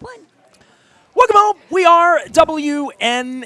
one. Welcome home. We are WNST,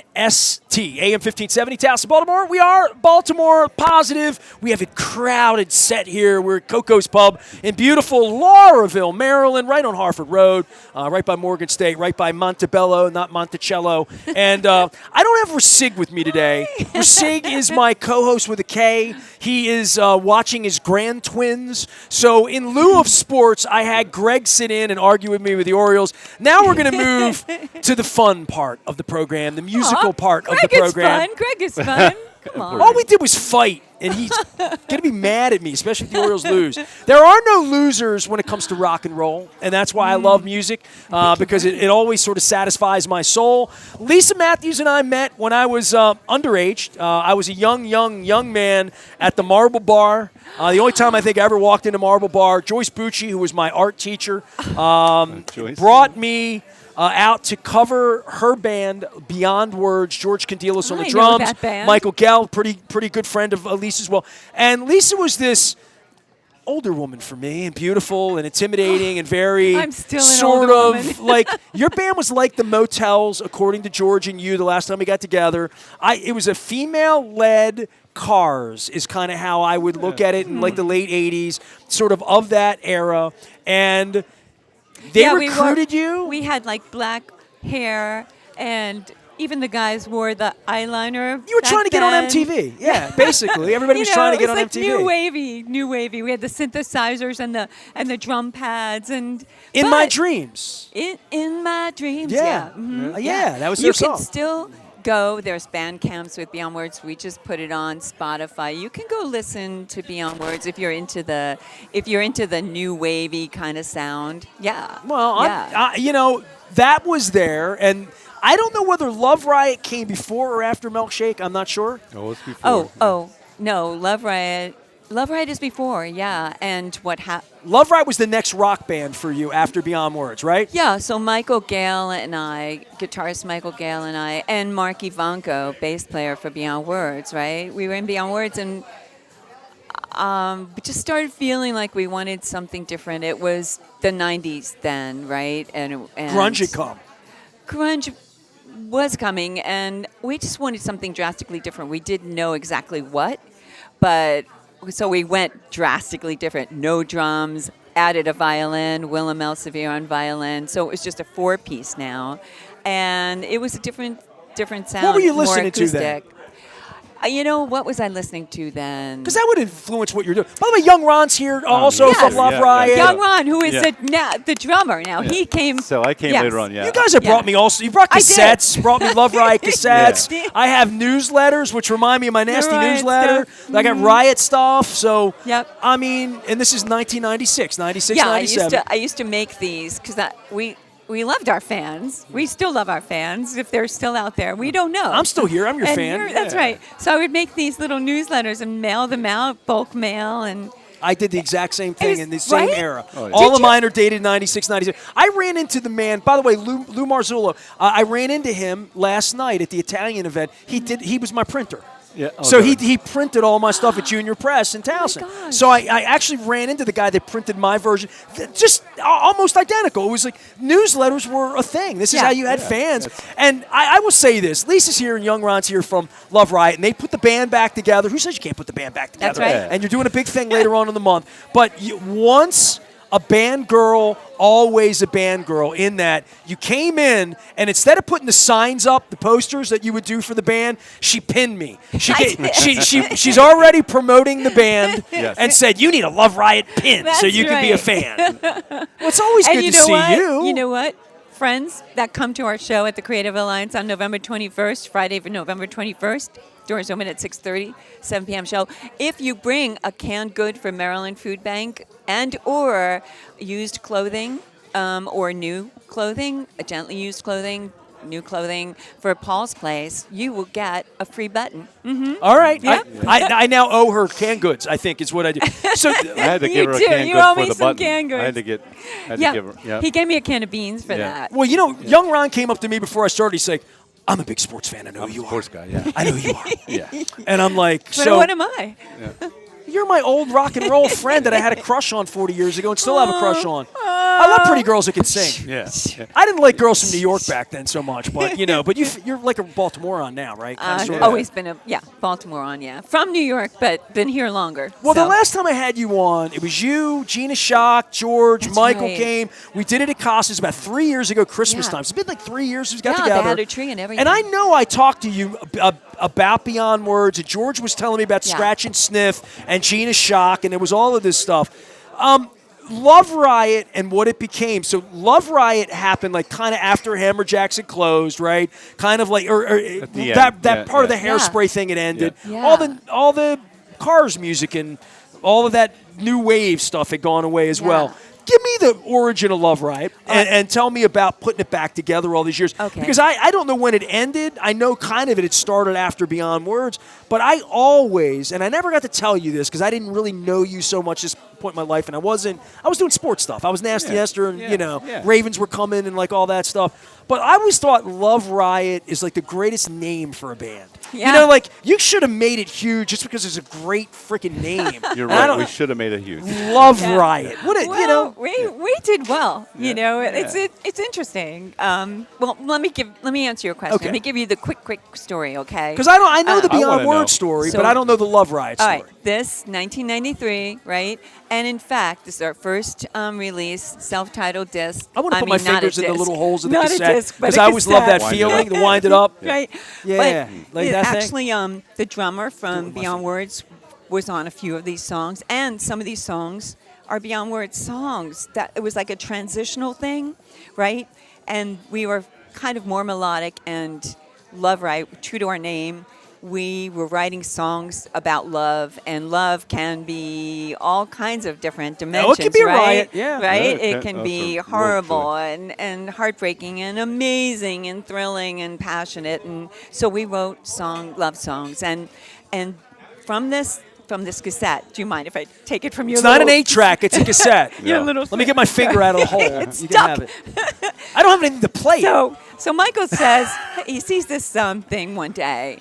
AM 1570, Taos, Baltimore. We are Baltimore positive. We have a crowded set here. We're at Koco's Pub in beautiful Lauraville, Maryland, right on Harford Road, right by Morgan State, right by Montebello, not Monticello. And I don't have Rasig with me today. Rasig is my co-host with a K. He is watching his grand twins. So in lieu of sports, I had Greg sit in and argue with me with the Orioles. Now we're going to move to the fun part of the program, the musical part of the program. Greg is fun. Come on. All we did was fight, and he's going to be mad at me, especially if the Orioles lose. There are no losers when it comes to rock and roll, and that's why I love music, because it always sort of satisfies my soul. Lisa Mathews and I met when I was underage. I was a young man at the Marble Bar. The only time I think I ever walked into Marble Bar, Joyce Bucci, who was my art teacher, brought me out to cover her band, Beyond Words. George Candelas on the drums. Know that band. Michael Gell, pretty good friend of Lisa's as well. And Lisa was this older woman for me, and beautiful and intimidating and very I'm still an sort older of woman. like your band was like the Motels, according to George and you. The last time we got together, it was a female-led. Cars is kind of how I would look at it in like the late '80s, sort of that era, and. They recruited you? We had like black hair, and even the guys wore the eyeliner. You were trying to get on MTV. Yeah, basically. Everybody was trying to get on like MTV. New wavy. We had the synthesizers and the drum pads and In My Dreams. In My Dreams. Yeah. Yeah, that was their song. You can still go. There's band camps with Beyond Words. We just put it on Spotify. You can go listen to Beyond Words if you're into the new wavy kind of sound. Yeah. Well, that was there, and I don't know whether Love Riot came before or after Milkshake. I'm not sure. No, it's before. No, Love Riot. Love Riot is before, yeah. And what happened? Love Riot was the next rock band for you after Beyond Words, right? Yeah, so Michael Gale and I, guitarist Michael Gale and I, and Mark Ivanko, bass player for Beyond Words, right? We were in Beyond Words, and we just started feeling like we wanted something different. It was the 90s then, right? And Grunge had come. Grunge was coming, and we just wanted something drastically different. We didn't know exactly what, but... So we went drastically different. No drums, added a violin, Willem Elsevier on violin. So it was just a 4-piece now. And it was a different sound. What were you listening to then? What was I listening to then? Because that would influence what you're doing. By the way, Young Ron's here also from Love Riot. Young Ron, who is the drummer now. He came. So I came later on, You guys have brought me also. You brought cassettes, brought me Love Riot cassettes. I have newsletters, which remind me of my nasty newsletter. I got Riot stuff. So, I mean, and this is 1996, 96, 97. I used to make these because we loved our fans. We still love our fans if they're still out there. We don't know. I'm still here. I'm your fan. That's right. So I would make these little newsletters and mail them out, bulk mail. And I did the exact same thing in the same era. Oh, yeah. All of mine are dated 96, 97. I ran into the man, by the way, Lou Marzullo. I ran into him last night at the Italian event. He was my printer. Yeah. So he printed all my stuff at Junior Press in Towson. So I actually ran into the guy that printed my version, just almost identical. It was like newsletters were a thing. This is how you had fans. And I will say this. Lisa's here and Young Ron's here from Love Riot, and they put the band back together. Who says you can't put the band back together? That's right. And you're doing a big thing later on in the month. But once a band girl, always a band girl, in that you came in, and instead of putting the signs up, the posters that you would do for the band, she pinned me. She's already promoting the band and said, you need a Love Riot pin so you can be a fan. Well, it's always good to see you. You know what? Friends that come to our show at the Creative Alliance on November 21st, Friday, November 21st, doors open at 6:30, 7 p.m. show. If you bring a canned good from Maryland Food Bank and or used clothing or new clothing, gently used clothing, new clothing for Paul's Place, you will get a free button. Mm-hmm. All right. Yep. I now owe her canned goods, I think is what I do. So I had to give her a canned you good owe for me the some button. canned goods. I had to give her. Yeah. He gave me a can of beans for that. Well, Young Ron came up to me before I started. He's like, I'm a big sports fan. I know who you are. Sports guy, yeah. I know who you are. Yeah. And I'm like, But what am I? You're You're my old rock and roll friend that I had a crush on 40 years ago and still have a crush on. I love pretty girls that can sing. Yeah. I didn't like girls from New York back then so much, but but you're like a Baltimorean now, right? Always been Baltimorean, from New York, but been here longer. Well, so. the last time I had you on, it was you, Gina Shock, George, That's Michael right. came. We did it at Costa's about 3 years ago, Christmas time. It's been like 3 years we got together. They had a tree and everything. And I know I talked to you about Beyond Words, and George was telling me about Scratch and Sniff and Gina Shock, and there was all of this stuff. Love Riot and what it became. So Love Riot happened like kind of after Hammer Jackson closed, right? Kind of like or that part of the Hairspray thing had ended. Yeah. All the Cars music and all of that new wave stuff had gone away as well. Give me the origin of Love Riot and tell me about putting it back together all these years. Okay. Because I don't know when it ended. I know kind of it started after Beyond Words. But I always, and I never got to tell you this because I didn't really know you so much at this point in my life. And I was doing sports stuff. I was Nasty Nestor and, Ravens were coming and like all that stuff. But I always thought Love Riot is like the greatest name for a band. Yeah. Like you should have made it huge just because it's a great freaking name. You're right. We should have made it huge. Love Riot. We did well. It's interesting. Well, let me answer your question. Okay. Let me give you the quick story, okay? Because I know the I Beyond wanna know. Words story, So- but I don't know the Love Riot All story. right, this 1993, right? And in fact, this is our first release, self-titled disc. I want to put my not a fingers in the disc. little holes of the Not cassette a disc, but because a I always love that cassette. feeling to wind it up. Right. Yeah, But like that thing. actually, the drummer from with my Beyond Words was on a few of these songs, and some of these songs are Beyond Words songs. That it was like a transitional thing, right? And we were kind of more melodic and Love Riot, true to our name. We were writing songs about love, and love can be all kinds of different dimensions, it can be a right? riot, yeah. Right? Yeah, It can that's be a word horrible for and heartbreaking and amazing and thrilling and passionate. And so we wrote love songs. And from this cassette, do you mind if I take it from your It's not an little- 8-track, it's a cassette. Your little Let me get my finger out of the hole. It's You can have it. I don't have anything to play it. So Michael says he sees this thing one day,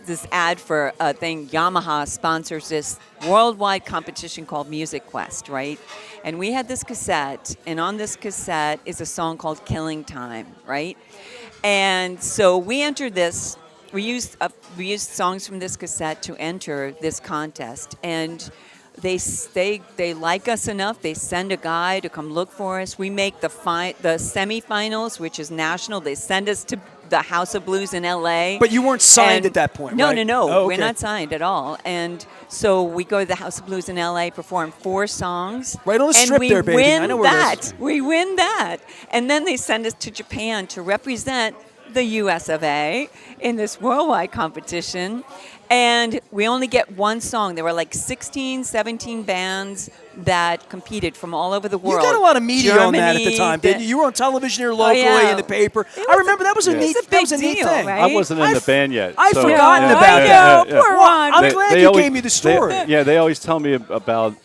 this ad for a thing. Yamaha sponsors this worldwide competition called Music Quest, right? And we had this cassette, and on this cassette is a song called Killing Time, right? And so we entered this. We used songs from this cassette to enter this contest, and they like us enough. They send a guy to come look for us. We make the semifinals, which is national. They send us to the House of Blues in L.A. But you weren't signed at that point, no, right? No, no, Oh, okay. We're not signed at all. And so we go to the House of Blues in L.A., perform 4 songs. Right on the strip there, baby. And I know we where win it that. is. We win that. And then they send us to Japan to represent the U.S. of A. in this worldwide competition. And we only get one song. There were like 16, 17 bands that competed from all over the world. You got a lot of media Germany, on that at the time, didn't you? You were on television here locally yeah. in the paper. It I remember that was a neat, a that big was a neat deal, thing. right? I wasn't in the band yet. I'd so- forgotten Yeah. about I that. know, poor Ron. I'm glad you gave me the story. They always tell me about.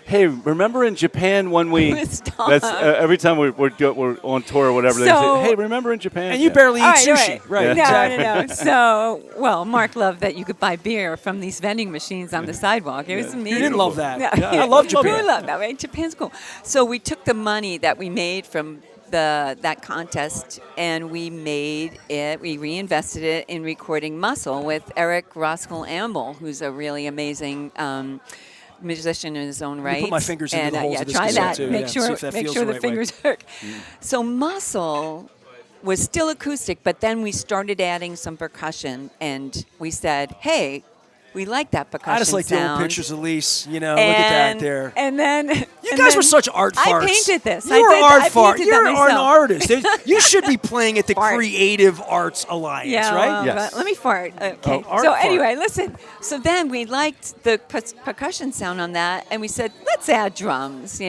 Hey, remember in Japan when we? Stop. That's every time we're on tour or whatever. They So- say, "Hey, remember in Japan?" And you Yeah. barely eat All right, sushi. right. Right, No, exactly. no. So, well, Mark loved that you could buy beer from these vending machines on the sidewalk. It was amazing. You didn't love that. Yeah. I love Japan. We love that, right? Japan's cool. So we took the money that we made from that contest and we made it. We reinvested it in recording Muscle with Eric Roskell Amble, who's a really amazing. Musician in his own right. put my fingers into the holes of this try cassette that. too, Make yeah, sure, see if that make feels sure the the right way. fingers work. So Muscle was still acoustic, but then we started adding some percussion, and we said, "Hey, we like that percussion I just like the sound." old pictures of Lise. Look at that there. And then You guys were such art farts. I painted this. You were art fart. painted You're that an myself. artist. You should be playing at the Fart. Creative Arts Alliance, Yeah, right? well, Yes. but let me fart. Okay. art So fart. anyway, listen. So then we liked the percussion sound on that, and we said, let's add drums,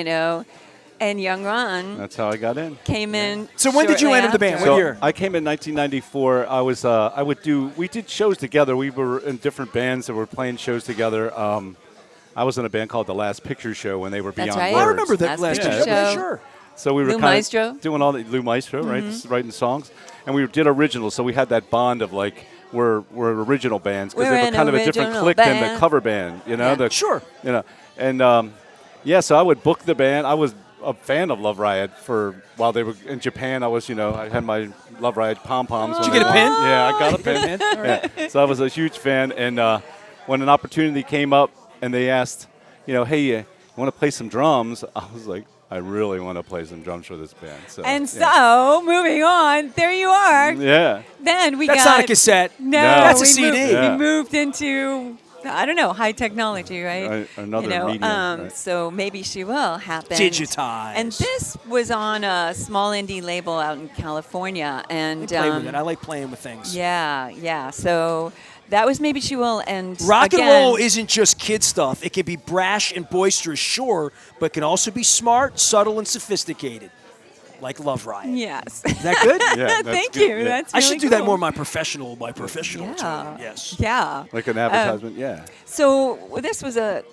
And Young Ron That's how I got in. came in. So when did you shortly enter the band? after. What So year? I came in 1994. We did shows together. We were in different bands that were playing shows together. I was in a band called The Last Picture Show when they were That's Beyond right. Words. I remember that Last last Picture year. Show. Sure. So we were Lou kind Maestro. of doing all the Lou Maestro, right? Just writing songs, and we did originals. So we had that bond of like were original bands because We're they were an kind of a different original clique than the band. cover band. You know, Yeah. Sure. You know, and so I would book the band. I was a fan of Love Riot while they were in Japan. I had my Love Riot pom poms. Did you get a pin? Yeah, I got a pin. Yeah. So I was a huge fan, and when an opportunity came up and they asked, hey, you want to play some drums? I was like, I really want to play some drums for this band. So moving on, there you are. Yeah. Then we That's got not a cassette. No, That's a we CD. Moved, Yeah. We moved into I don't know, high technology, right? Another medium. Right. So maybe she will happen. Digitized. And this was on a small indie label out in California, and Play with it. I like playing with things. Yeah. So that was Maybe She Will, and Rock again, and roll isn't just kid stuff. It can be brash and boisterous, sure, but can also be smart, subtle, and sophisticated, like Love Riot. Yes. Is that good? Yeah, that's Thank good. you. Yeah. That's I really should do that cool. more in my professional term. Yes. Yeah. Like an advertisement, yeah. So this was a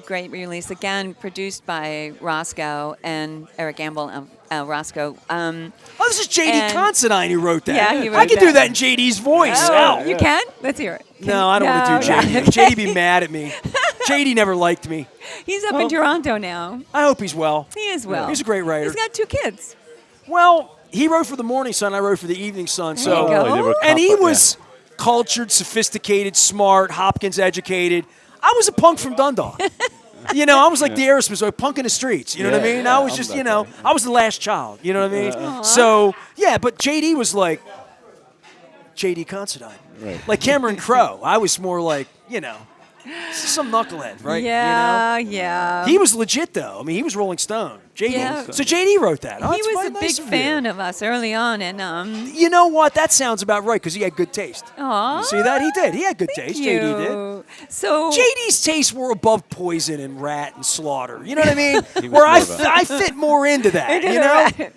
great release, again produced by Roscoe and Eric Campbell. Roscoe. This is J.D. And- Considine who wrote that. Yeah, he I wrote could do that. that in J.D.'s voice. Oh, Ow. you can? Let's hear it. No, I don't want to do J.D. yeah. J.D. be mad at me. J.D. never liked me. He's up Well- in Toronto now. I hope he's well. He is well. He's a great writer. He's got 2 kids. Well, he wrote for the Morning Sun. I wrote for the Evening Sun. There So, you go. they were and he comfort- was cultured, sophisticated, smart, Hopkins educated. I was a punk from Dundalk. I was like the Aerosmiths, like punk in the streets. You know what I mean? I was I'm just, that guy. I was the last child. You know what I mean? So, yeah, but JD was like JD Considine. Right. Like Cameron Crowe. I was more like, some knucklehead, right? Yeah. He was legit, though. I mean, he was Rolling Stone. JD. Yeah. So JD wrote that. Oh, He that's was fine, a nice big of you. fan of us early on, and You know what? That sounds about right because he had good taste. aw, You see that? He did. He had good thank taste. you. JD did. So JD's tastes were above Poison and Rat and Slaughter. You know what I mean? was Where I, more of a- I fit more into that. you You know?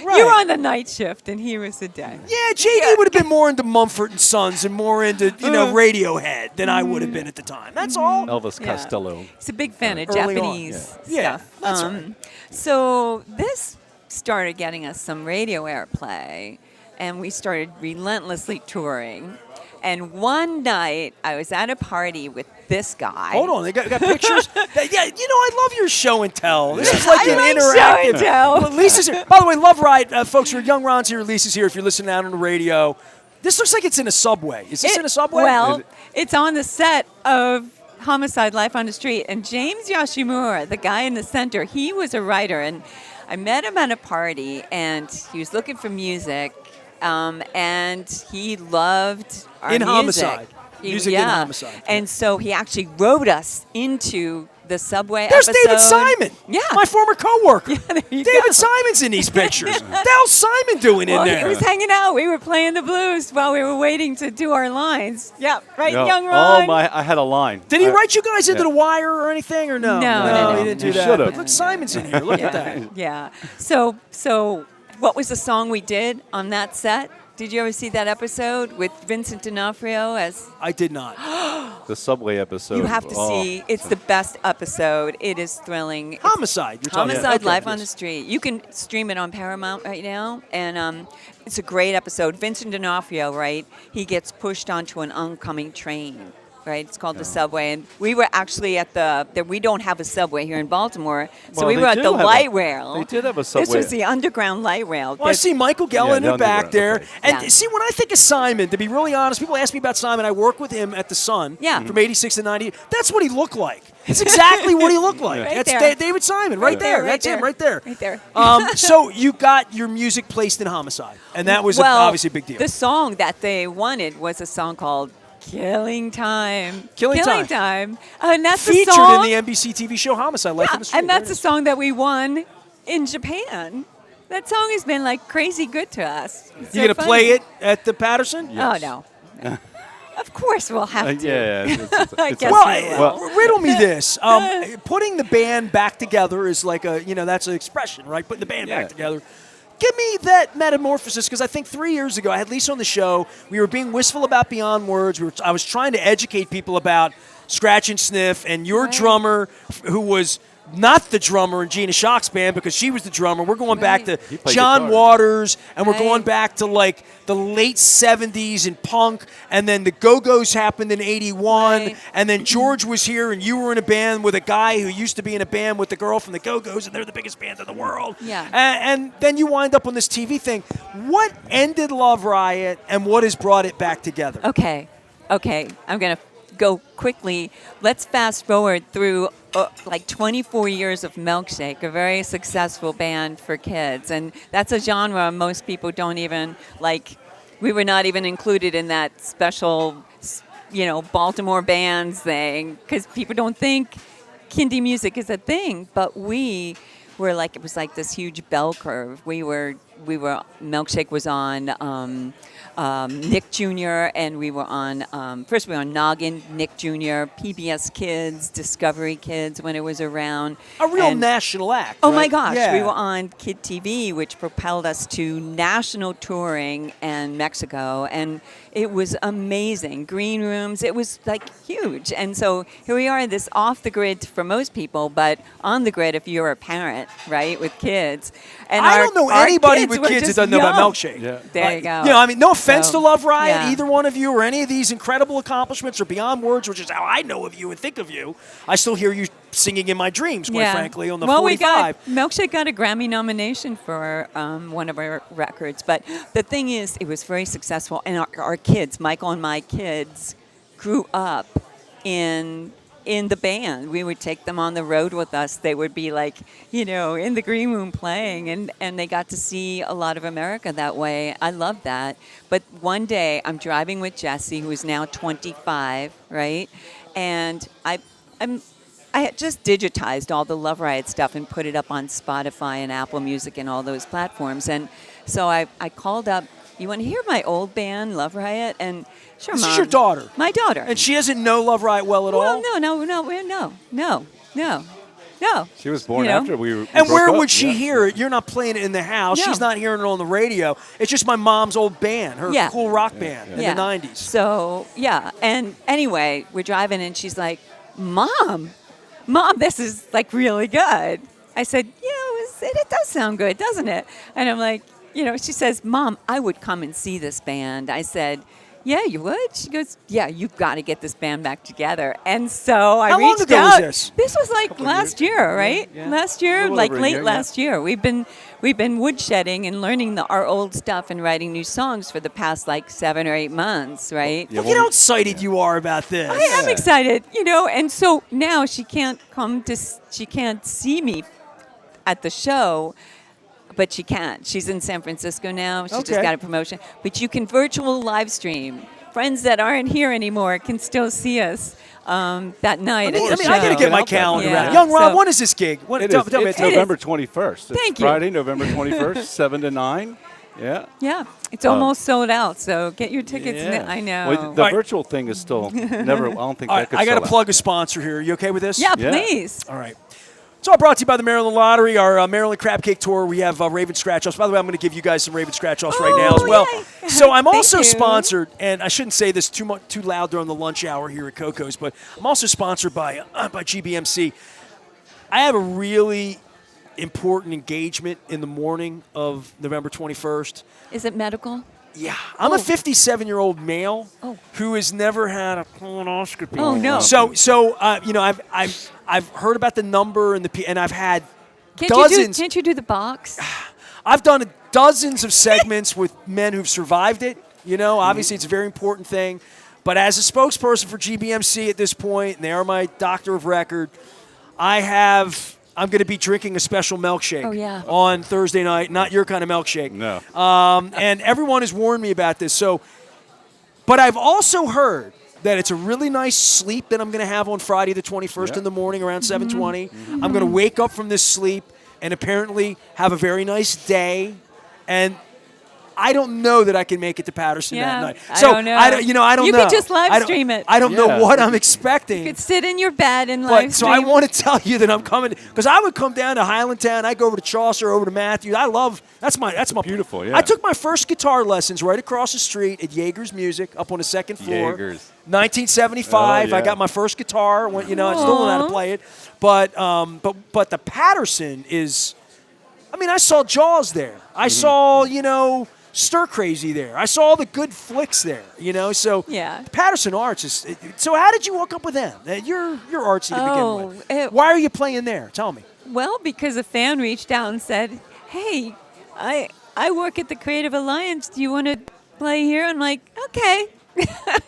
Right. you were on the night shift, and he was the day. Yeah, JD would have been more into Mumford and Sons and more into Radiohead than I would have been at the time. That's all. Elvis Yeah. Costello. He's a big fan of Early on, Japanese yeah. stuff. Yeah, that's right. So this started getting us some radio airplay, and we started relentlessly touring. And one night, I was at a party with this guy. Hold on, they got pictures. I love your show and tell. This is like I an like interactive. show and tell. Well, Lisa's here. By the way, Love Riot, folks. Young Ron's here. Lisa's here. If you're listening out on the radio, this looks like it's in a subway. Is this in a subway? Well, it's on the set of Homicide: Life on the Street, and James Yoshimura, the guy in the center, he was a writer, and I met him at a party, and he was looking for music, and he loved our In music. Homicide. Music in Homicide. And so he actually wrote us into the subway There's episode. David Simon. Yeah. My former coworker. There you David go. Simon's in these pictures. What the hell's Simon doing in Well, there? he was hanging out. We were playing the blues while we were waiting to do our lines. Yeah, right, Yeah. Young Ron? Oh, I had a line. Did he I- write you guys into yeah. the wire or anything, or no? No. he didn't do He that. should've. But look, Simon's in here. Look at that. Yeah. So what was the song we did on that set? Did you ever see that episode with Vincent D'Onofrio as? I did not. The subway episode. You have to see. It's the best episode. It is thrilling. It's Homicide. You're talking Homicide: about. Okay, Life on the yes. Street. You can stream it on Paramount right now, and it's a great episode. Vincent D'Onofrio, right? He gets pushed onto an oncoming train. Right, it's called the subway, and we were actually at we don't have a subway here in Baltimore, so Well, we they were at do the have a- light rail. they did have a This subway. was the underground light rail. Well, I see Michael Geller in Yeah, the the back underground, there. okay. And Yeah. see, when I think of Simon, to be really honest, people ask me about Simon. I work with him at the Sun Yeah. from 86 to 90. That's what he looked like. It's exactly what he looked like. Right That's there. David Simon, right, Right there, right That's him, there. right there. Right there. So you got your music placed in Homicide, and that was well, obviously a big deal. The song that they wanted was a song called "Killing Time." Killing Time. Time. And that's Featured the song. in the NBC TV show Homicide: Life on the Street. and that's There the it is. song that we won in Japan. That song has been like crazy good to us. It's You so gonna funny. play it at the Patterson? Oh no. Of course we'll have to. Yeah. I it's guess Well, we will. riddle me this. Putting the band back together is like that's an expression, right? Putting the band back Yeah. together. Give me that metamorphosis, because I think 3 years ago I had Lisa on the show. We were being wistful about Beyond Words. I was trying to educate people about Scratch and Sniff, and your Right. drummer, who was not the drummer in Gina Shock's band because she was the drummer. We're going back to He played John guitar. Waters, and we're going Right. back to like the late 70s in punk, and then the Go-Go's happened in 81, Right. and then George was here, and you were in a band with a guy who used to be in a band with the girl from the Go-Go's, and they're the biggest band in the world. Yeah. And then you wind up on this TV thing. What ended Love Riot, and what has brought it back together? Okay. I'm going to go quickly. Let's fast forward through like 24 years of Milkshake, a very successful band for kids. And that's a genre most people don't even like. We were not even included in that special, Baltimore bands thing because people don't think kindie music is a thing. But we were like, it was like this huge bell curve. We were Milkshake was on Nick Jr. and we were on, first we were on Noggin, Nick Jr., PBS Kids, Discovery Kids when it was around. A real And- national act. Oh right? my gosh, Yeah. we were on Kid TV, which propelled us to national touring in Mexico, and it was amazing. Green rooms, it was like huge. And so here we are, this off the grid for most people, but on the grid if you're a parent, right, with kids. And I our- don't know our anybody with were kids that just doesn't know about young. Milkshake. Yeah. There you go. I mean, no offense So, to Love Riot, yeah. either one of you, or any of these incredible accomplishments, or beyond words, which is how I know of you and think of you. I still hear you singing in my dreams, quite frankly, on the 45. Milkshake got a Grammy nomination for one of our records. But the thing is, it was very successful. And our kids, Michael and my kids, grew up in the band. We would take them on the road with us. They would be like, in the green room playing. And they got to see a lot of America that way. I love that. But one day, I'm driving with Jesse, who is now 25, right? And I had just digitized all the Love Riot stuff and put it up on Spotify and Apple Music and all those platforms. And so I called up, you want to hear my old band, Love Riot? And sure, This Mom. is your daughter. My daughter. And she doesn't know Love Riot well at all? Well, no. She was born You know? after we And broke where up. would she Yeah. hear it? You're not playing it in the house. No. She's not hearing it on the radio. It's just my mom's old band, her Yeah. cool rock band in the 90s. So, yeah. And anyway, we're driving and she's like, Mom, this is like really good. I said, it does sound good, doesn't it? And I'm like, she says, Mom, I would come and see this band. I said, yeah, you would? She goes, yeah, you've got to get this band back together. And so I How long reached ago out. was this? This was like last year, right? Yeah. Last A year, little like over a late year, yeah. last year. We've been woodshedding and learning our old stuff and writing new songs for the past like 7 or 8 months, right? Yeah, Look at how excited you are about this. I am excited, and so now she can't she can't see me at the show, but she can't. She's in San Francisco now. She just Okay. got a promotion. But you can virtual live stream. Friends that aren't here anymore can still see us that night. I at the I got to show. get my Out that calendar Yeah. out. Young Ron, So- when is this gig? When, It tell, is. tell me, It's tell me. November 21st. It's Thank you. Friday, November 21st, 7 to 9. Yeah. Yeah, it's almost sold out. So get your tickets. Yeah. I know. Well, the All right. virtual thing is still never. I don't think All that right, could I got to sell out. plug a sponsor here. Are you okay with this? yeah, Yeah. please. All right. It's all brought to you by the Maryland Lottery, our Maryland Crab Cake Tour. We have Raven Scratch-Offs. By the way, I'm going to give you guys some Raven Scratch-Offs right now as well. yay. So I'm Thank also you. sponsored, and I shouldn't say this too loud during the lunch hour here at Koco's, but I'm also sponsored by GBMC. I have a really important engagement in the morning of November 21st. Is it medical? Yeah, I'm a 57-year-old male Oh. who has never had a colonoscopy. Oh, no. So I've heard about the number and I've had Can't dozens. you do the box? I've done dozens of segments with men who've survived it. Obviously it's a very important thing. But as a spokesperson for GBMC at this point, and they are my doctor of record, I'm going to be drinking a special milkshake Oh, yeah. on Thursday night. Not your kind of milkshake. No. And everyone has warned me about this. But I've also heard that it's a really nice sleep that I'm going to have on Friday the 21st Yeah. in the morning around Mm-hmm. 7:20. I'm going to wake up from this sleep and apparently have a very nice day. And I don't know that I can make it to Patterson that Yeah, night. I So don't know. I don't know. You could just live stream it. I don't know Yeah. what I'm expecting. You could sit in your bed and But live so stream. I want to tell you that I'm coming because I would come down to Highlandtown. I go over to Chaucer, over to Mathews. That's my Beautiful, yeah. I took my first guitar lessons right across the street at Jaeger's Music up on the second floor. Jaeger's. 1975. Oh, I yeah. got my first guitar. I still don't know how to play it. But the Patterson is. I mean, I saw Jaws there. I saw Stir Crazy there. I saw all the good flicks there. So Yeah. Patterson Arts is. So how did you hook up with them? You're artsy to begin with. Why are you playing there? Tell me. Well, because a fan reached out and said, "Hey, I work at the Creative Alliance. Do you want to play here?" I'm like, "Okay."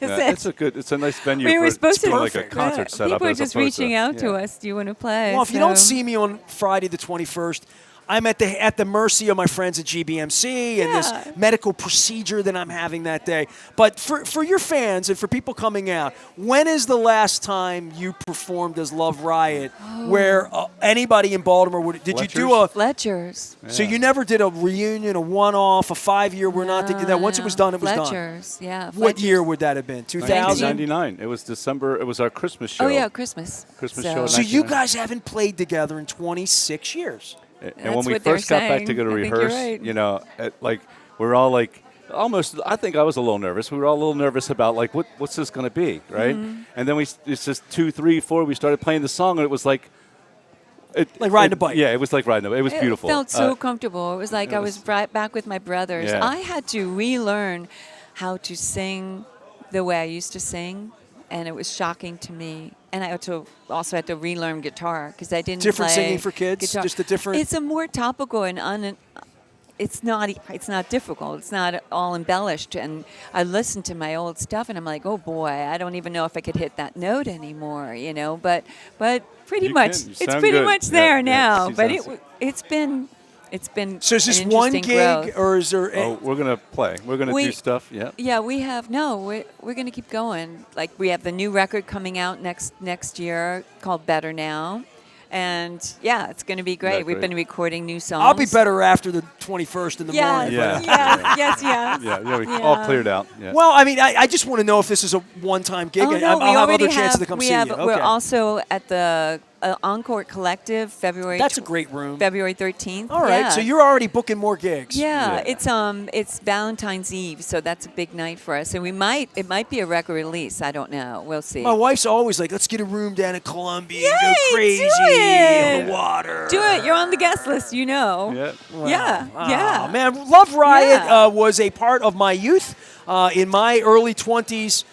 Yeah, it's a nice venue We were for supposed to doing like a concert setup. People are as just opposed to- reaching out to yeah. us. Do you want to play? Well, if you don't So- see me on Friday the 21st, I'm at the mercy of my friends at GBMC and this Yeah. medical procedure that I'm having that day. But for your fans and for people coming out, when is the last time you performed as Love Riot where anybody in Baltimore would – did you do a – Fletcher's. so you never did a reunion, a one-off, a 5-year? We're not thinking that once it was done, it was done. Fletcher's, yeah. What Fletcher's. year would that have been? 2000? 1999. It was December. It was our Christmas show. Oh, yeah, Christmas. Christmas So- show. So you guys haven't played together in 26 years. And That's when we what they're first got back saying. to go to I think you're rehearse, right. we were all like, almost. I think I was a little nervous. We were all a little nervous about like, what's this going to be, right? Mm-hmm. And then it's just 2, 3, 4. We started playing the song, and it was like, Like riding a bike. Yeah, it was like riding a bike. It was beautiful. It felt so comfortable. It was like I was right back with my brothers. Yeah. I had to relearn how to sing the way I used to sing, and it was shocking to me. And I also had to relearn guitar because I didn't Different play singing for kids? guitar. Just a different- It's a more topical and it's not difficult. It's not all embellished. And I listened to my old stuff, and I'm like, oh boy, I don't even know if I could hit that note anymore. But pretty You much, can. You it's sound pretty good. much Yeah, there yeah. now. She But sounds- it's been So is this an one interesting gig, growth. or is there? Oh, we're gonna play. We're gonna do stuff. Yeah. Yeah, we have we're going to keep going. Like we have the new record coming out next year called Better Now. And yeah, it's going to be great. That's We've great. been recording new songs. I'll be better after the 21st in the Yes, morning. Yeah. yes. Yeah. We all cleared out. Yeah. Well, I mean, I just want to know if this is a one-time gig. Oh, no, I'll we have already other chances to come we see have, you. We're Okay. also at the Encore Collective, February. That's a great room. February 13th. All right, Yeah. so you're already booking more gigs. Yeah, Yeah. it's Valentine's Eve, so that's a big night for us, and it might be a record release. I don't know. We'll see. My wife's always like, let's get a room down at Columbia Yay, and go crazy do it. on the water. Do it. You're on the guest list. You know. Yeah. Yeah. Wow, Yeah. man, Love Riot Yeah. was a part of my youth in my early 20s.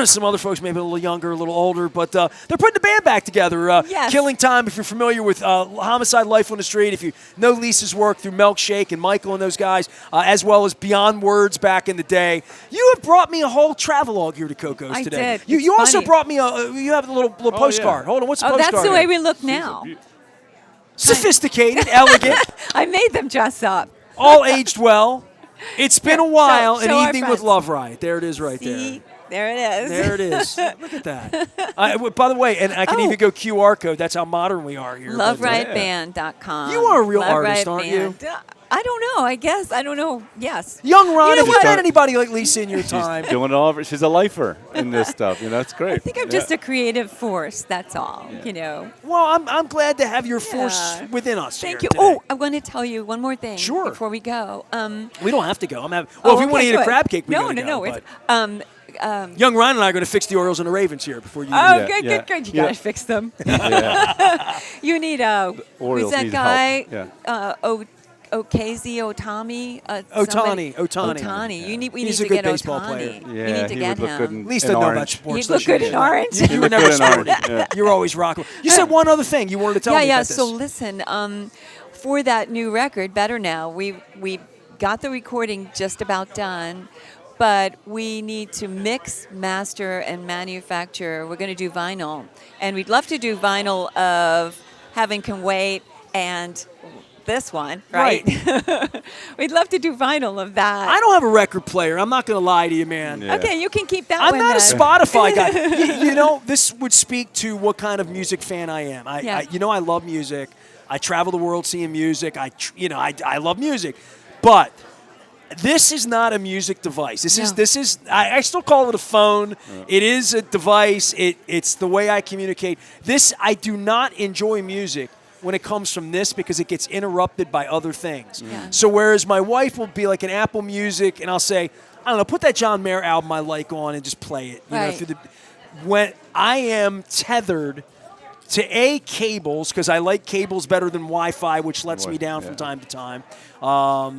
Some other folks maybe a little younger, a little older, but they're putting the band back together. Yes. Killing Time, if you're familiar with Homicide Life on the Street, if you know Lisa's work through Milkshake and Michael and those guys, as well as Beyond Words back in the day. You have brought me a whole travelogue here to Koco's I today. did. You It's also funny. brought me you have a little postcard. yeah. Hold on, what's the Oh, postcard? that's the way here? we look now. Sophisticated, elegant, I made them dress up. all aged well. It's been a while. show An our evening with friends. Love Riot. There it is right See, there. there it is. There it is. Look at that. By the way, and I can Oh. even go QR code. That's how modern we are here. but, LoveRiotBand.com. You are a real Love artist, Riot aren't you? Band. I don't know. I guess. I don't know. Yes. Young Ron, You know have you what? met anybody like Lisa in your time? Doing it all. She's a lifer in this stuff. That's great. I think I'm just a creative force. That's all. Well, I'm glad to have your force Yeah. within us. Thank here you. today. Oh, I'm going to tell you one more thing Sure. before we go. We don't have to go. Well, if we want to eat a crab cake, we no, gotta no, go, no. but It's, Young Ron and I are going to fix the Orioles and the Ravens here before you. oh, Yeah, good, yeah. good, good. You Yeah. gotta fix them. Yeah. You need Orioles who's that need guy? help. Okazi Otami. Otani. Otani. We He's need a to good get baseball Otani. player. Yeah, we need to he get would look good him. in, Least in I know about orange. sports. He'd look good in orange. You were look never good in sporty. orange, yeah. You're always rocking. You said one other thing you wanted to tell me Yeah. about this. So listen, for that new record, Better Now, we got the recording just about done, but we need to mix, master, and manufacture. We're going to do vinyl, and we'd love to do vinyl of Heaven Can Wait and this one, right? We'd love to do vinyl of that. I don't have a record player. I'm not going to lie to you, man. Yeah. Okay, you can keep that I'm one. not a then. Spotify guy. you know, this would speak to what kind of music fan I am. Yeah. I love music. I travel the world seeing music. I love music. But This is not a music device. This No. is. I still call it a phone. It is a device. It's the way I communicate. This I do not enjoy music when it comes from this because it gets interrupted by other things. Yeah. So whereas my wife will be like an Apple Music, and I'll say, I don't know, put that John Mayer album I like on and just play it. You know, Right. through the. When I am tethered to cables, because I like cables better than Wi-Fi, which lets me down from time to time.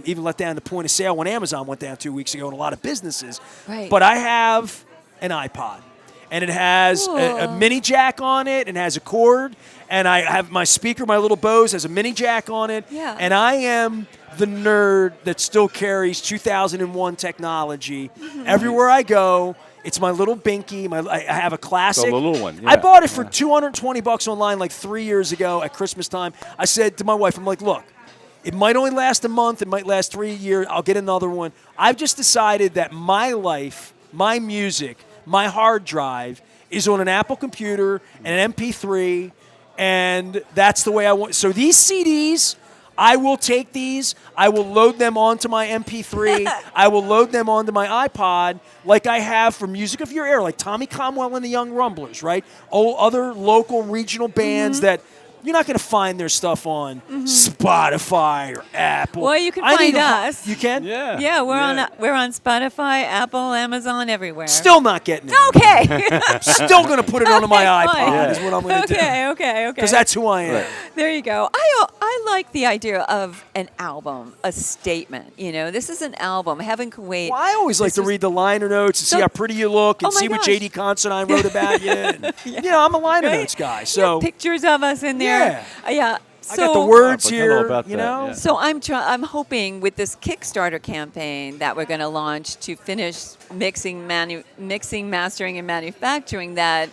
Even let down the point of sale when Amazon went down 2 weeks ago in a lot of businesses. Right. But I have an iPod, and it has a mini jack on it, and has a cord, and I have my speaker, my little Bose, has a mini jack on it, Yeah. and I am the nerd that still carries 2001 technology everywhere I go. It's my little binky. I have a classic. The little one, I yeah. bought it for $220 online like 3 years ago at Christmas time. I said to my wife, I'm like, look, it might only last a month. It might last 3 years. I'll get another one. I've just decided that my life, my music, my hard drive is on an Apple computer and an MP3, and that's the way I want. So these CDs, I will take these. I will load them onto my MP3. I will load them onto my iPod like I have for Music of Your Era, like Tommy Cromwell and the Young Rumblers, right? Other local regional bands that you're not going to find their stuff on Spotify or Apple. Well, you can I need find a- us. You can? Yeah. Yeah, we're on Spotify, Apple, Amazon, everywhere. Still not getting it. Okay. Still going to put it onto my Okay, iPod fine. is what I'm going to do. Okay. Because that's who I am. Right. There you go. I like the idea of an album, a statement. You know, this is an album. Heaven Can Wait. Well, I always like This to was- read the liner notes and see how pretty you look and Oh my see what gosh. J.D. Considine wrote about you. And, You know, I'm a liner notes guy. So Pictures of us in there. Yeah. I got the So- words I forgot here, all about you that, know? yeah. So I'm hoping with this Kickstarter campaign that we're going to launch to finish mixing, mastering, and manufacturing, that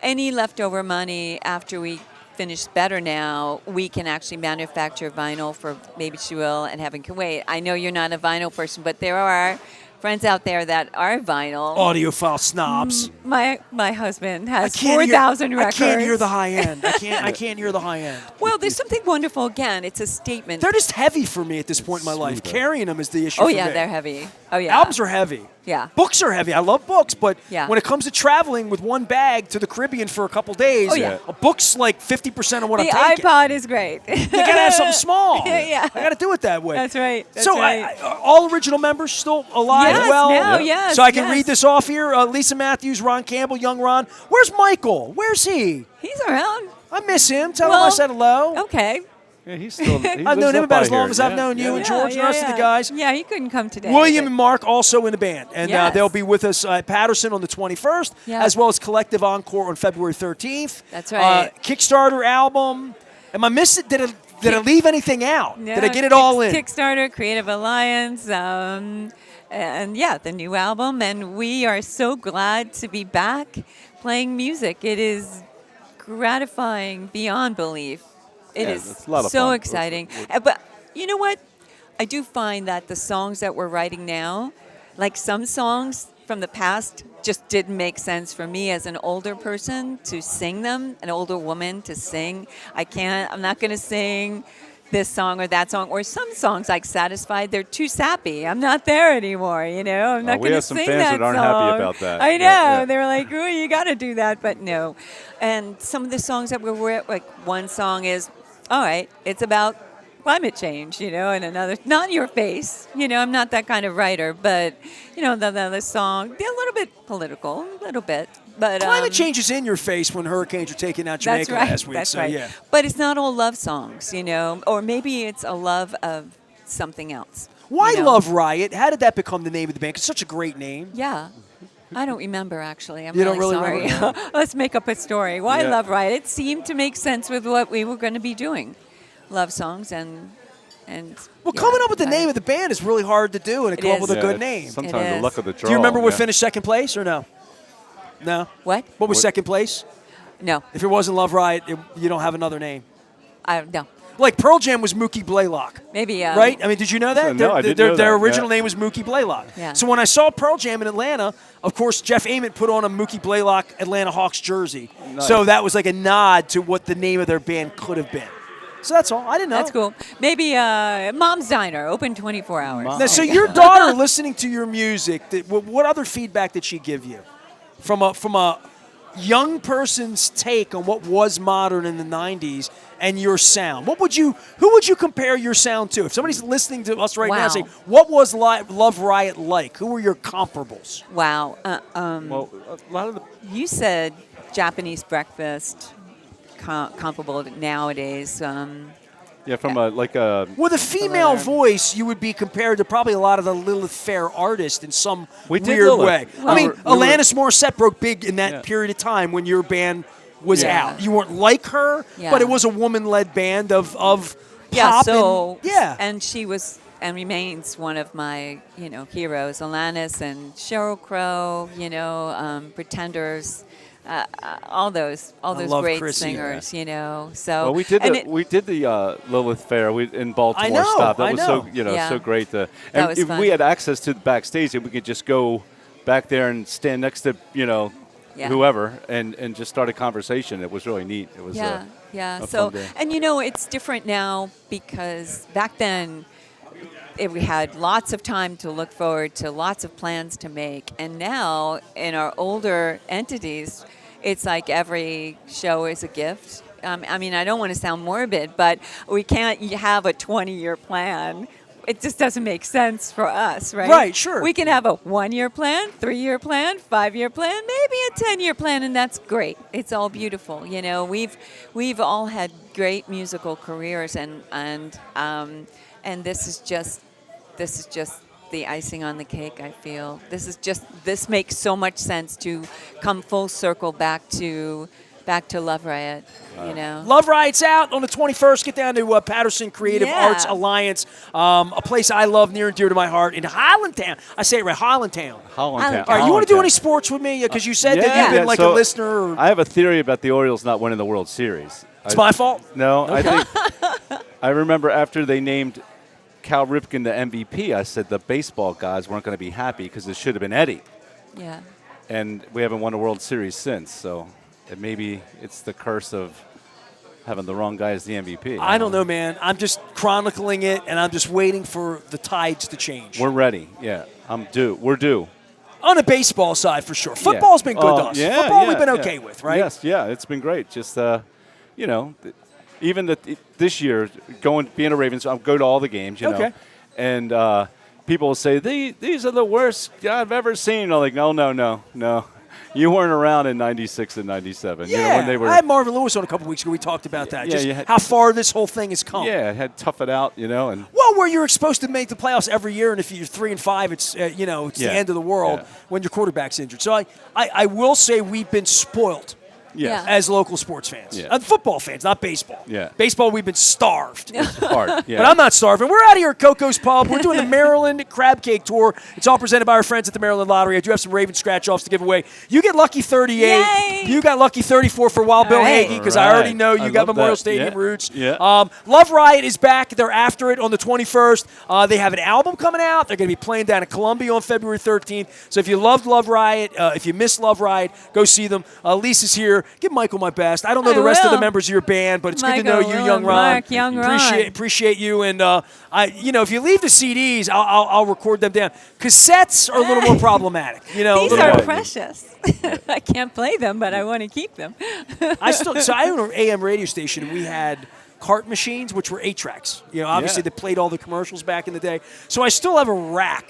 any leftover money after we finish Better Now, we can actually manufacture vinyl for Maybe She Will and Heaven Can Wait. I know you're not a vinyl person, but there are friends out there that are vinyl. Audiophile snobs. My husband has I can't 4,000 hear, records. I can't hear the high end. I can't hear the high end. Well, there's something wonderful. Again, it's a statement. They're just heavy for me at this point in my life. Smoother. Carrying them is the issue Oh for yeah, me. they're heavy. Oh yeah. Albums are heavy. Yeah. Books are heavy. I love books, but Yeah. when it comes to traveling with one bag to the Caribbean for a couple days, Oh, yeah. a book's like 50% of what The I'm taking. iPod is great. You gotta have something small. Yeah. I gotta do it that way. That's right. That's so right. all original members still alive? Yes, well, now, yes, so I can yes. read this off here. Lisa Mathews, Ron Campbell, Young Ron. Where's Michael? Where's he? He's around. I miss him. Tell him I Well, said hello. Okay. Yeah, he's still. He I've lives known him up about by as long here. as I've Yeah, known you yeah. and George and the rest of the guys. Yeah, he couldn't come today. William but- and Mark also in the band, and Yes. they'll be with us at Patterson on the 21st, Yeah. as well as Collective Encore on February 13th. That's right. Kickstarter album. Am I missing? Did I leave anything out? No, Did I get it all in? Kickstarter, Creative Alliance, and yeah, the new album. And we are so glad to be back playing music. It is gratifying beyond belief. It Yeah, is it's a lot of so fun. exciting. But you know what? I do find that the songs that we're writing now, like some songs from the past, just didn't make sense for me as an older person to sing them, an older woman to sing. I'm not going to sing this song or that song, or some songs like Satisfied, they're too sappy. I'm not there anymore, you know? I'm not we going to have some sing fans that that aren't happy song. about that. I know. Yeah, yeah. They were like, oh, you got to do that, but no. And some of the songs that we're like, one song is, all right, it's about climate change, you know, and another, not in your face, you know, I'm not that kind of writer, but, you know, the other song, they're a little bit political, a little bit. But Climate change is in your face when hurricanes are taking out that's Jamaica right. last week. That's so right. yeah. But it's not all love songs, you know, or maybe it's a love of something else. Why you know? Love Riot? How did that become the name of the band? It's such a great name. Yeah. I don't remember, actually. I'm You don't really really sorry. remember? Let's make up a story. Why Yeah. Love Riot? It seemed to make sense with what we were going to be doing. Love songs and Well, yeah, coming up with the I- name of the band is really hard to do, and to It come up is. with a good it's name. Sometimes It the is. luck of the draw. Do you remember what yeah. finished second place or no? No. What? What was second place? No. If it wasn't Love Riot, you don't have another name. No. Like Pearl Jam was Mookie Blaylock. Maybe. Right? I mean, did you know that? No, I didn't know Their that, original yeah. name was Mookie Blaylock. Yeah. So when I saw Pearl Jam in Atlanta, of course, Jeff Ament put on a Mookie Blaylock Atlanta Hawks jersey. Nice. So that was like a nod to what the name of their band could have been. So that's all. I didn't know. That's cool. Maybe Mom's Diner, open 24 hours. Now, so your daughter listening to your music, what other feedback did she give you from a young person's take on what was modern in the 90s and your sound? Who would you compare your sound to? If somebody's listening to us right now, say, what was Love Riot like? Who were your comparables? Wow. Well, a lot of the You said Japanese breakfast, comparable to nowadays. yeah, from a With a female voice, you would be compared to probably a lot of the Lilith Fair artists in some We did weird Lilith. way. Well, I mean, we were- Alanis Morissette broke big in that period of time when your band was Yeah. out. You weren't like her, Yeah. but it was a woman-led band of Yeah, pop so and, and she was and remains one of my heroes, Alanis and Sheryl Crow, Pretenders, all those love great Chrissy. singers, So well, we did the Lilith Fair in Baltimore. I know, Stop. That I was know. Yeah. so great. That And was if fun. we had access to the backstage, and we could just go back there and stand next to Yeah. whoever and just start a conversation. It was really neat. It was yeah. a So fun day. and it's different now because back then we had lots of time to look forward to, lots of plans to make, and now in our older entities, it's like every show is a gift. I mean, I don't want to sound morbid, but we can't have a 20-year plan. It just doesn't make sense for us, right? Right, sure. We can have a 1-year plan, 3-year plan, 5-year plan, maybe a 10-year plan, and that's great. It's all beautiful. We've all had great musical careers, and this is just the icing on the cake. I feel this makes so much sense to come full circle back to Love Riot. Love Riot's out on the 21st. Get down to Patterson Creative Yeah. Arts Alliance, a place I love near and dear to my heart in Highlandtown. I say it right, Highlandtown. Highlandtown. All right, you want to do Highlandtown. any sports with me? Because you said that you've been like a so listener. Or, I have a theory about the Orioles not winning the World Series. it's my fault? No, I think I remember after they named Cal Ripken the MVP, I said the baseball gods weren't going to be happy because it should have been Eddie. Yeah. And we haven't won a World Series since, so maybe it's the curse of having the wrong guy as the MVP. I don't know, man. I'm just chronicling it, and I'm just waiting for the tides to change. We're ready. Yeah, I'm due. We're due. On the baseball side, for sure. Football's been good to us. Yeah, Football yeah, we've been yeah. okay with, right? Yes, yeah, it's been great. Just, even this year, being a Ravens, I'll go to all the games, Okay. And people will say, these are the worst I've ever seen. I'm like, no. You weren't around in 96 and 97. Yeah, When they were. I had Marvin Lewis on a couple weeks ago. We talked about that. Yeah, Just you had- how far this whole thing has come. Yeah, had tough it out, and Well, where you're supposed to make the playoffs every year, and if you're 3-5, it's it's the Yeah. end of the world Yeah. when your quarterback's injured. So I will say we've been spoiled Yeah. as local sports fans, Yeah. football fans, not baseball. Yeah. Baseball, we've been starved. hard. Yeah. But I'm not starving. We're out of here at Koco's Pub. We're doing the Maryland Crab Cake Tour. It's all presented by our friends at the Maryland Lottery. I do have some Raven scratch-offs to give away. You get lucky 38. Yay! You got lucky 34 for Wild Bill right. Hagee because I already Right. know you I got love Memorial that. Stadium Yeah. roots. Yeah. Love Riot is back. They're after it on the 21st. They have an album coming out. They're going to be playing down in Columbia on February 13th. So if you loved Love Riot, if you missed Love Riot, go see them. Lisa's here. Give Michael my best. I don't know I the rest of the will. members of your band, but it's good to know Michael, you, Will, Young Ron. Mark, Young Ron. Appreciate you. And if you leave the CDs, I'll record them down. Cassettes are a little more problematic. A These little are more. precious. I can't play them, but I want to keep them. I own an AM radio station, and we had cart machines, which were 8-tracks. Obviously Yeah. they played all the commercials back in the day. So I still have a rack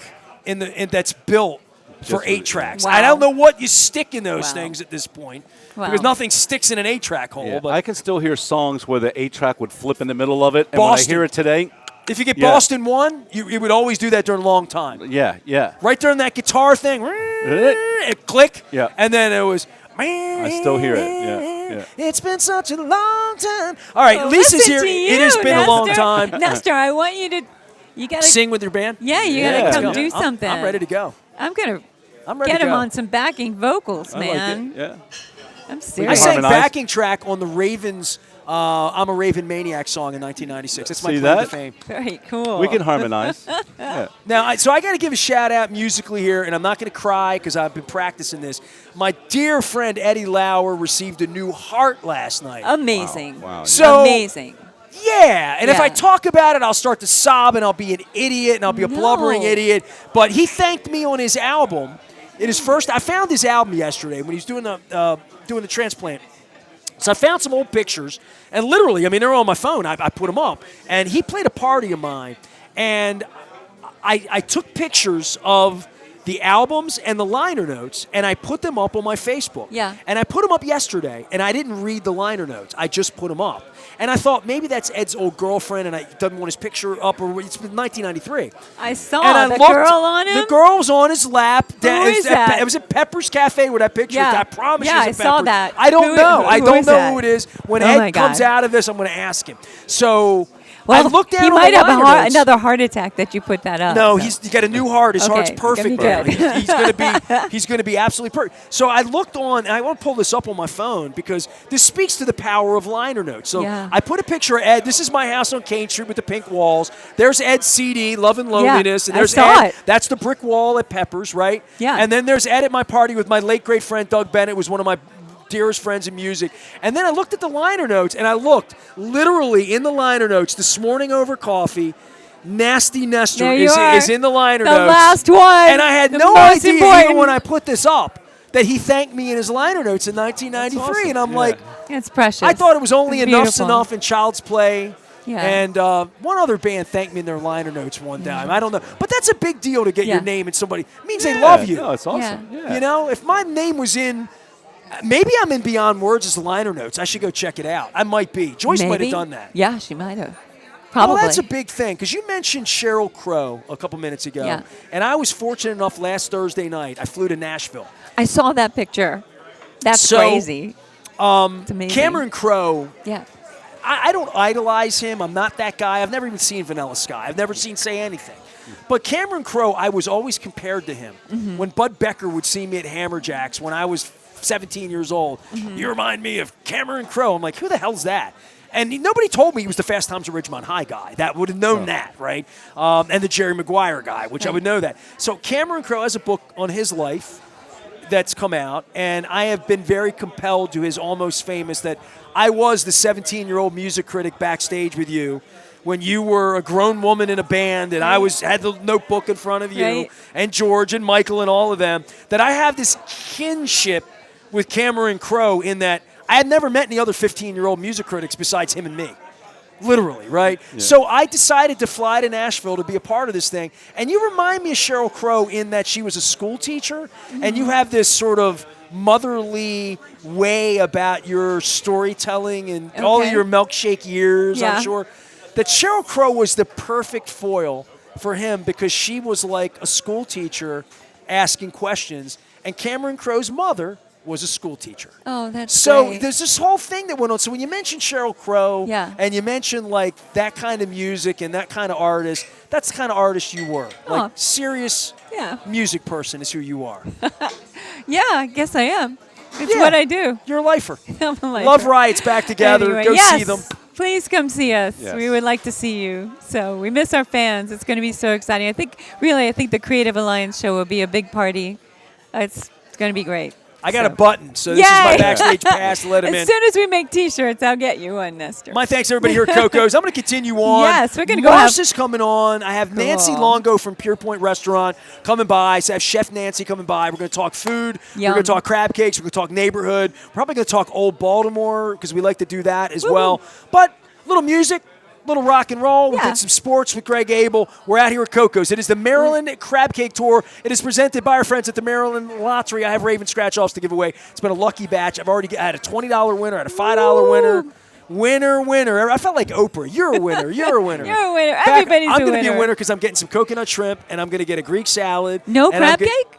that's built for Just 8-tracks. Wow. I don't know what you stick in those Wow. things at this point Wow. because nothing sticks in an 8-track hole. Yeah, But I can still hear songs where the 8-track would flip in the middle of it, and Boston. when I hear it today, if you get Yeah. Boston 1, you would always do that during long time. yeah. Right during that guitar thing, it click, Yeah. and then it was. I still hear it. Yeah. It's been such a long time. All right, Well, Lisa's listen here. to It has you, been a long Nestor. time. Nestor, I want you to. You gotta Sing with your band. Yeah, you Yeah. gotta come Let's do I'm- something. I'm ready to go. I'm gonna I'm ready get to him go. on some backing vocals, I like man. it. Yeah. I'm I serious. sang Harmonize. backing track on the Ravens. I'm a Raven Maniac song in 1996. That's my See claim to that? fame. Very cool. We can harmonize. Yeah. Now, I got to give a shout out musically here, and I'm not going to cry because I've been practicing this. My dear friend Eddie Lauer received a new heart last night. Amazing. Wow. So- Amazing. Yeah, and if Yeah. I talk about it, I'll start to sob and I'll be an idiot and I'll be a blubbering idiot. But he thanked me on his album. In his first, I found his album yesterday when he was doing the transplant. So I found some old pictures, and literally, I mean, they're on my phone. I put them up, and he played a party of mine, and I took pictures of the albums and the liner notes, and I put them up on my Facebook. Yeah. And I put them up yesterday, and I didn't read the liner notes. I just put them up. And I thought maybe that's Ed's old girlfriend, and he doesn't want his picture up, or it's been 1993. I saw And the looked, girl on him. The girl was on his lap. Who is that? It was at Pepper's Cafe where that picture. Yeah. I promise Yeah, you, it's I at saw Pepper's. that. I don't know. Who I don't is know that? who it is. When Oh my Ed comes God. out of this, I'm going to ask him. So Well, I looked down he on might the have liner notes. another heart attack that you put that up. No, so. he's got a new heart. His Okay, heart's it's gonna perfect. be now. good. He's going to be absolutely perfect. So I looked on, and I want to pull this up on my phone because this speaks to the power of liner notes. So Yeah. I put a picture of Ed. This is my house on Kane Street with the pink walls. There's Ed's CD, Love and Loneliness, and I there's saw Ed. it. That's the brick wall at Pepper's, right? Yeah. And then there's Ed at my party with my late great friend Doug Bennett, was one of my dearest friends in music. And then I looked at the liner notes, and I looked literally in the liner notes this morning over coffee. Nasty Nestor There you are. is in the liner The notes. last one. And I had The no most idea important. even when I put this up that he thanked me in his liner notes in 1993. That's awesome. And I'm Yeah. like, It's precious. I thought it was only It's Enough's beautiful. Enough and Child's Play. Yeah. And one other band thanked me in their liner notes one time. I don't know. But that's a big deal to get your Yeah. name in somebody. It means they love you. No, it's awesome. Yeah. Yeah. You know, if my name was in, maybe I'm in Beyond Words as the liner notes. I should go check it out. I might be. Joyce might have Maybe. done that. Yeah, she might have. Probably. Well, that's a big thing because you mentioned Sheryl Crow a couple minutes ago. Yeah. And I was fortunate enough last Thursday night, I flew to Nashville. I saw that picture. That's So, crazy. It's amazing. Cameron Crowe, Yeah. I don't idolize him. I'm not that guy. I've never even seen Vanilla Sky. I've never seen Say Anything. But Cameron Crowe, I was always compared to him. Mm-hmm. When Bud Becker would see me at Hammerjacks when I was 17 years old, Mm-hmm. you remind me of Cameron Crowe. I'm like, who the hell's that? And nobody told me he was the Fast Times at Ridgemont High guy. That would have known that, right? And the Jerry Maguire guy, which I would know that. So Cameron Crowe has a book on his life that's come out, and I have been very compelled to his Almost Famous that I was the 17-year-old music critic backstage with you when you were a grown woman in a band and I had the notebook in front of you Right. and George and Michael and all of them, that I have this kinship with Cameron Crowe in that I had never met any other 15-year-old music critics besides him and me. Literally, right? Yeah. So I decided to fly to Nashville to be a part of this thing. And you remind me of Sheryl Crow in that she was a school teacher, and you have this sort of motherly way about your storytelling and all of Okay. your milkshake years, Yeah. I'm sure. That Sheryl Crow was the perfect foil for him because she was like a school teacher asking questions, and Cameron Crowe's mother was a school teacher. Oh, that's So great. there's this whole thing that went on. So when you mention Sheryl Crow Yeah. and you mention like that kind of music and that kind of artist, that's the kind of artist you were. Like Oh. serious Yeah. music person is who you are. Yeah, I guess I am. It's Yeah. what I do. You're a lifer. I'm a lifer. Love Riot's back together. Anyway, Go yes, see them. Please come see us. Yes. We would like to see you. So we miss our fans. It's going to be so exciting. I think the Creative Alliance show will be a big party. It's going to be great. I got a So- button, so this is my Yay! backstage pass to let him in. As soon as we make T-shirts, I'll get you one, Nestor. My thanks to everybody here at Koco's. I'm going to continue on. Yes, we're gonna go have- Mars is coming on. I have Nancy Cool. Longo from Pure Point Restaurant coming by. So I have Chef Nancy coming by. We're going to talk food. Yum. We're going to talk crab cakes. We're going to talk neighborhood. Probably going to talk Old Baltimore because we like to do that as well. But a little music, a little rock and roll. We Yeah. did some sports with Greg Abel. We're out here at Koco's. It is the Maryland Crab Cake Tour. It is presented by our friends at the Maryland Lottery. I have Raven scratch-offs to give away. It's been a lucky batch. I had a $20 winner. I had a $5 winner. Winner. I felt like Oprah. You're a winner. You're a winner. You're a winner. Everybody's I'm a gonna be a winner. winner because I'm getting some coconut shrimp and I'm going to get a Greek salad. No and I'm crab cake?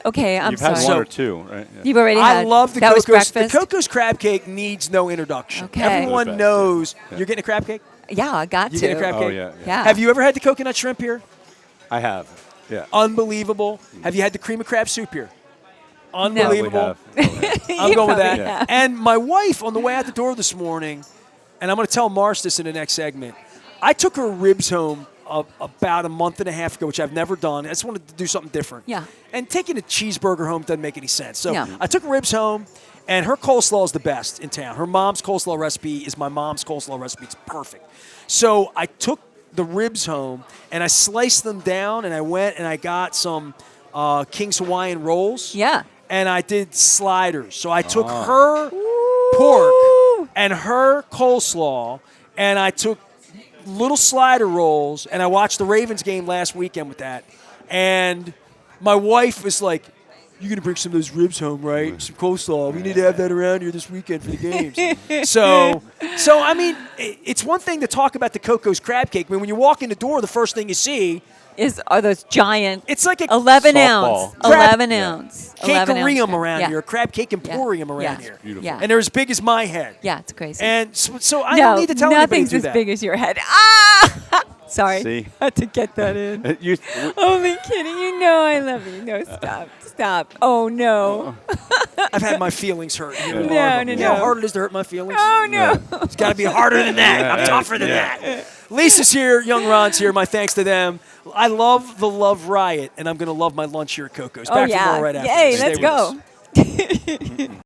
Okay, I'm You've sorry. had one or two, right? Yeah. You've already had. I love the that was Koco's. The breakfast? Koco's crab cake needs no introduction. Okay. Everyone Really bad, knows. yeah. You're getting a crab cake? Yeah, I got You to. get a crab Oh, cake? yeah. Yeah. Have you ever had the coconut shrimp here? I have. Yeah. Unbelievable. Have you had the cream of crab soup here? Probably Unbelievable. have. You I'm going with probably that. have. And my wife, on the way out the door this morning, and I'm going to tell Mars this in the next segment, I took her ribs home about a month and a half ago, which I've never done. I just wanted to do something different. Yeah. And taking a cheeseburger home doesn't make any sense. So No. I took ribs home, and her coleslaw is the best in town. Her mom's coleslaw recipe is my mom's coleslaw recipe. It's perfect. So I took the ribs home, and I sliced them down, and I went and I got some King's Hawaiian rolls. Yeah. And I did sliders. So I took her pork and her coleslaw, and I took little slider rolls, and I watched the Ravens game last weekend with that. And my wife was like, "You're going to bring some of those ribs home, right? Some coleslaw. We need to have that around here this weekend for the games." So I mean, it's one thing to talk about the Koco's crab cake. I mean, when you walk in the door, the first thing you see Are those giant? It's like a 11 softball. ounce. Crab- 11 ounce. 11 ounce cakearium crab. around Yeah. here, a crab cake emporium Yeah. around Yeah. here. Beautiful. Yeah. And they're as big as my head. Yeah, it's crazy. And so I don't need to tell anybody to nothing's do as that. big as your head. Ah! Sorry. See? Had to get that in. You, Only kidding. You know I love you. No, stop. Stop. Oh, no. I've had my feelings hurt. You know, No, Marvel. no, You know how no. hard it is to hurt my feelings? Oh, no. It's got to be harder than that. I'm tougher than that. Lisa's here. Young Ron's here. My thanks to them. I love the Love Riot, and I'm going to love my lunch here at Koco's. Oh, Back for yeah. more right after Yay, this. Stay let's with us. go.